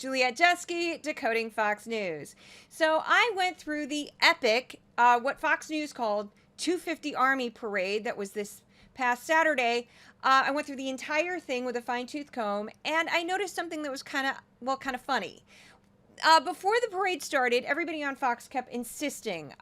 Juliette Jeske, decoding Fox News. So I went through the epic, what Fox News called 250 Army Parade that was this past Saturday. I went through the entire thing with a fine-tooth comb, and I noticed something that was kind of funny. Before the parade started, everybody on Fox kept insisting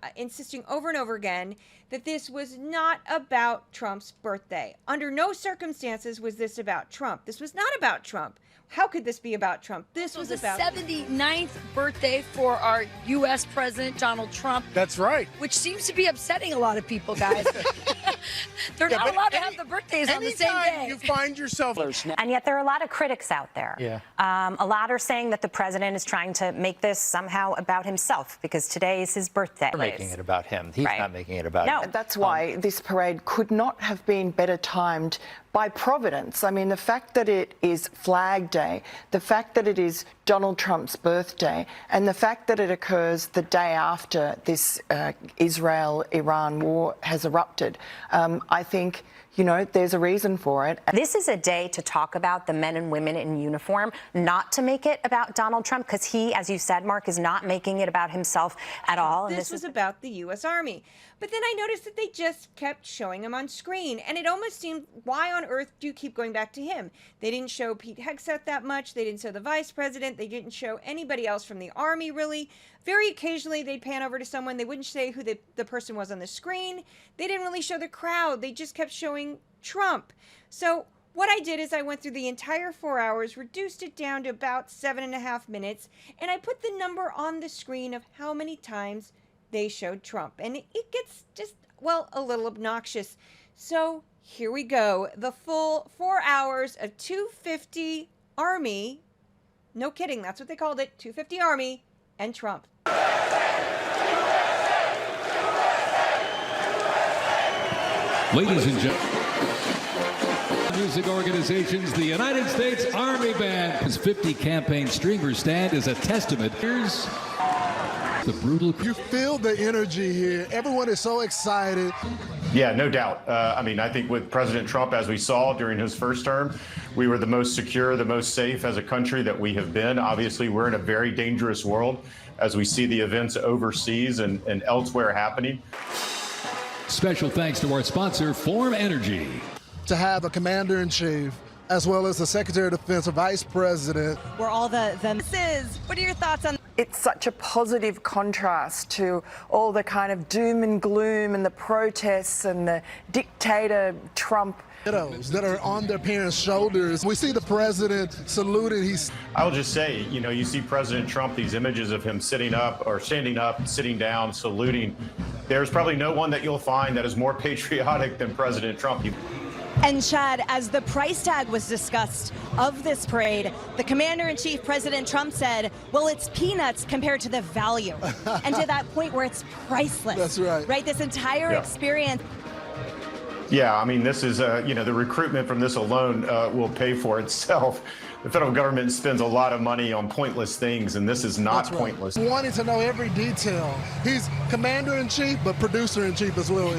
over and over again that this was not about Trump's birthday. Under no circumstances was this about Trump. This was not about Trump. How could this be about Trump? This was about the 79th birthday for our U.S. President, Donald Trump. That's right. Which seems to be upsetting a lot of people, guys. They're not allowed to have the birthdays on the same day. You find yourself... And yet there are a lot of critics out there. Yeah. A lot are saying that the president is trying to make this somehow about himself because today is his birthday. We're making it about him. He's not making it about him. That's why this parade could not have been better timed by Providence. I mean, the fact that it is Flag Day, the fact that it is Donald Trump's birthday, and the fact that it occurs the day after this Israel-Iran war has erupted, I think, you know, there's a reason for it. This is a day to talk about the men and women in uniform, not to make it about Donald Trump, because he, as you said, Mark, is not making it about himself at all. This was about the U.S. Army. But then I noticed that they just kept showing him on screen, and it almost seemed, why on earth do you keep going back to him? They didn't show Pete Hegseth that much. They didn't show the vice president. They didn't show anybody else from the Army, really. Very occasionally, they'd pan over to someone. They wouldn't say who the person was on the screen. They didn't really show the crowd. They just kept showing Trump. So what I did is I went through the entire 4 hours, reduced it down to about 7.5 minutes, and I put the number on the screen of how many times they showed Trump. And it gets just, well, a little obnoxious. So here we go. The full 4 hours of 250 Army, no kidding, that's what they called it, 250 Army and Trump. Ladies and gentlemen, music organizations, the United States Army Band. His 50 campaign streamer stand is a testament. Here's the brutal. You feel the energy here. Everyone is so excited. Yeah, no doubt. I mean, I think with President Trump, as we saw during his first term, we were the most secure, the most safe as a country that we have been. Obviously, we're in a very dangerous world as we see the events overseas and elsewhere happening. Special thanks to our sponsor, Form Energy. To have a commander-in-chief, as well as the Secretary of Defense, a vice president. Where all the is. What are your thoughts on? It's such a positive contrast to all the kind of doom and gloom and the protests and the dictator Trump. That are on their parents' shoulders. We see the president saluting. I'll just say, you know, you see President Trump, these images of him sitting up or standing up, sitting down, saluting. There's probably no one that you'll find that is more patriotic than President Trump. And Chad, as the price tag was discussed of this parade, the commander-in-chief, President Trump, said, well, it's peanuts compared to the value. And to that point where it's priceless. That's right. Right? This entire experience. Yeah, I mean, this is, you know, the recruitment from this alone will pay for itself. The federal government spends a lot of money on pointless things, and this is not pointless. Wanting to know every detail. He's commander-in-chief, but producer-in-chief as well.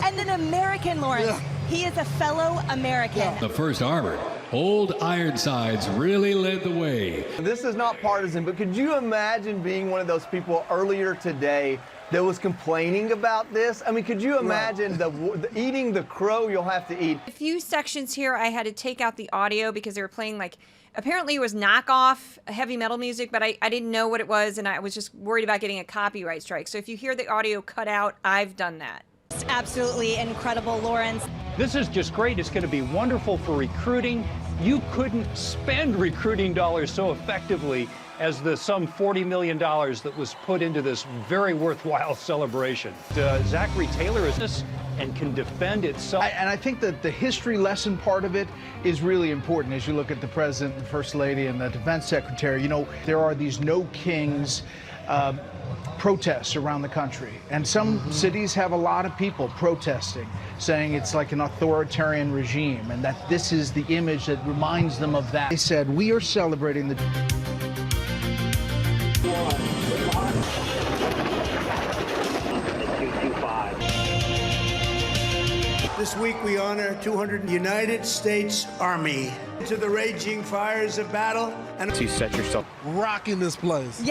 And an American, Lawrence. Yeah. He is a fellow American. Yeah. The first armored, Old Ironsides really led the way. This is not partisan, but could you imagine being one of those people earlier today that was complaining about this? I mean, could you imagine the eating the crow you'll have to eat? A few sections here I had to take out the audio because they were playing, like, apparently it was knockoff heavy metal music, but I didn't know what it was, and I was just worried about getting a copyright strike. So if you hear the audio cut out, I've done that. It's absolutely incredible, Lawrence. This is just great. It's going to be wonderful for recruiting. You couldn't spend recruiting dollars so effectively as the some $40 million that was put into this very worthwhile celebration. Zachary Taylor is this and can defend itself. And I think that the history lesson part of it is really important as you look at the president, the first lady, and the defense secretary. You know, there are these no kings protests around the country, and some cities have a lot of people protesting, saying it's like an authoritarian regime, and that this is the image that reminds them of that. They said, we are celebrating the... This week we honor 200 United States Army to the raging fires of battle. And you set yourself rocking this place. Yeah.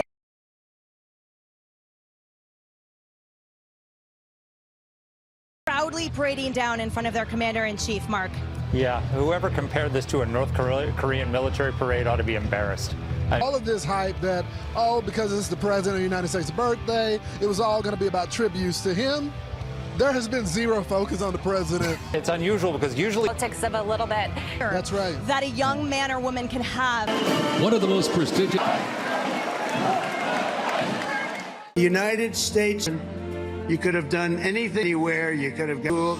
Proudly parading down in front of their commander-in-chief, Mark. Yeah, whoever compared this to a North Korean military parade ought to be embarrassed. All of this hype that, oh, because it's the President of the United States' birthday, it was all going to be about tributes to him. There has been zero focus on the president. It's unusual because usually Politics of a little bit. That's right. That a young man or woman can have. One of the most prestigious. the United States, you could have done anything, anywhere. You could have got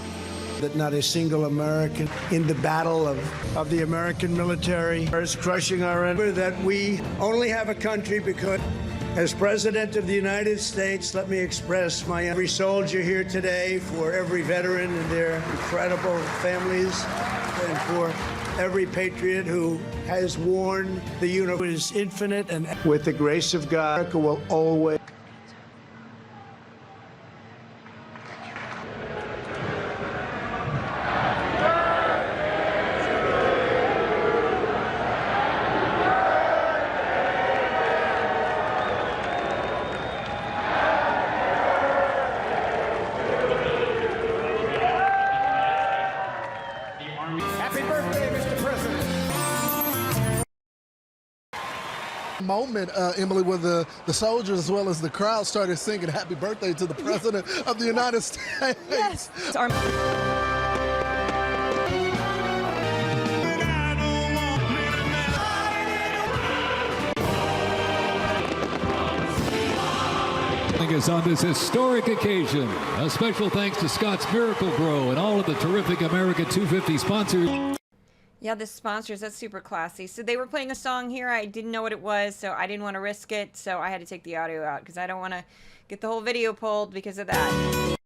that not a single American in the battle of the American military is crushing our enemy, that we only have a country because as President of the United States, let me express my every soldier here today, for every veteran and their incredible families, and for every patriot who has worn the uniform is infinite, and with the grace of God, America will always. Moment, Emily, where the soldiers as well as the crowd started singing happy birthday to the President of the United States. Yes. Us on this historic occasion. A special thanks to Scott's Miracle Grow and all of the terrific America 250 sponsors. Yeah, the sponsors, that's super classy. So they were playing a song here. I didn't know what it was, so I didn't want to risk it. So I had to take the audio out because I don't want to get the whole video pulled because of that.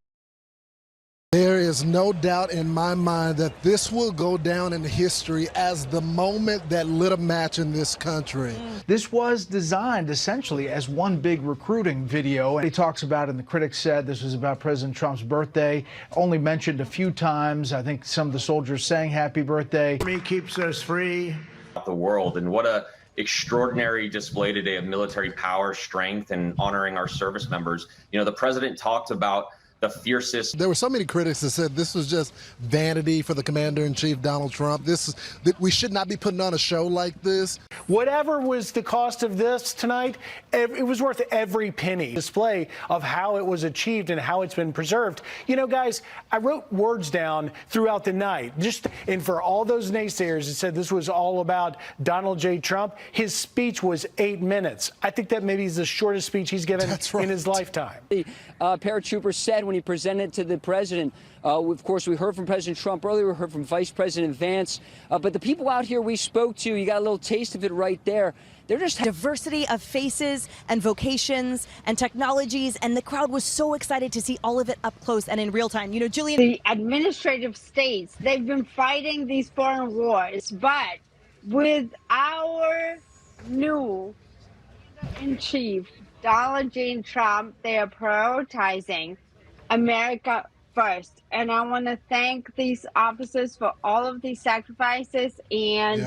There is no doubt in my mind that this will go down in history as the moment that lit a match in this country. This was designed essentially as one big recruiting video. And he talks about, and the critics said this was about President Trump's birthday, only mentioned a few times. I think some of the soldiers sang happy birthday. He keeps us free. The world, and what a extraordinary display today of military power, strength, and honoring our service members. You know, the president talked about the fiercest. There were so many critics that said this was just vanity for the commander-in-chief, Donald Trump. That we should not be putting on a show like this. Whatever was the cost of this tonight, it was worth every penny. Display of how it was achieved and how it's been preserved. You know, guys, I wrote words down throughout the night. And for all those naysayers that said this was all about Donald J. Trump, his speech was 8 minutes. I think that maybe is the shortest speech he's given in his lifetime. The paratroopers said when he presented to the president, of course, we heard from President Trump earlier, we heard from Vice President Vance, but the people out here we spoke to, you got a little taste of it right there. They're just diversity of faces and vocations and technologies, and the crowd was so excited to see all of it up close and in real time. You know, Julian. The administrative states, they've been fighting these foreign wars, but with our new in chief, Donald J. Trump, they are prioritizing America first. And I want to thank these officers for all of these sacrifices and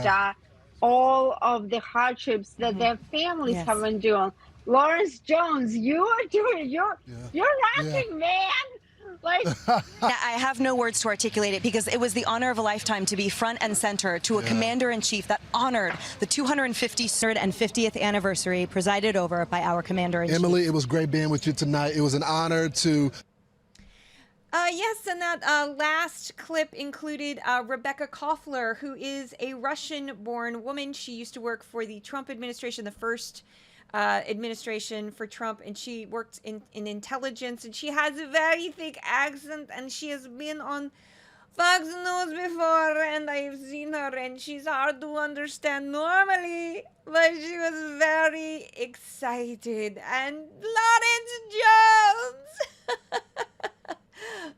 all of the hardships that their families have been doing. Lawrence Jones, you are doing, you're rocking, man. Like, I have no words to articulate it because it was the honor of a lifetime to be front and center to a commander-in-chief that honored the 253rd and 50th anniversary presided over by our commander-in-chief. Emily, it was great being with you tonight. It was an honor to... Yes, and that last clip included Rebecca Koffler, who is a Russian-born woman. She used to work for the Trump administration, the first administration for Trump, and she worked in intelligence, and she has a very thick accent, and she has been on Fox News before, and I've seen her, and she's hard to understand normally, but she was very excited. And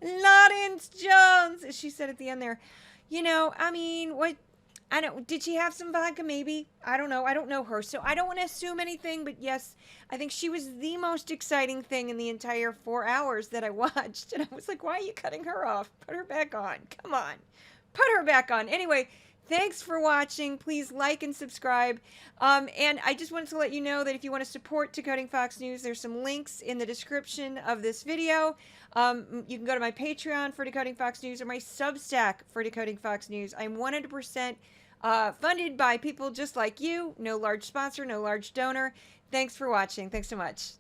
Lawrence Jones, she said at the end there, you know, I mean, what I don't. Did she have some vodka? Maybe. I don't know. I don't know her, so I don't want to assume anything. But yes, I think she was the most exciting thing in the entire 4 hours that I watched. And I was like, why are you cutting her off? Put her back on. Come on, put her back on. Anyway. Thanks for watching. Please like and subscribe. And I just wanted to let you know that if you want to support Decoding Fox News, there's some links in the description of this video. You can go to my Patreon for Decoding Fox News or my Substack for Decoding Fox News. I'm 100% funded by people just like you. No large sponsor, no large donor. Thanks for watching. Thanks so much.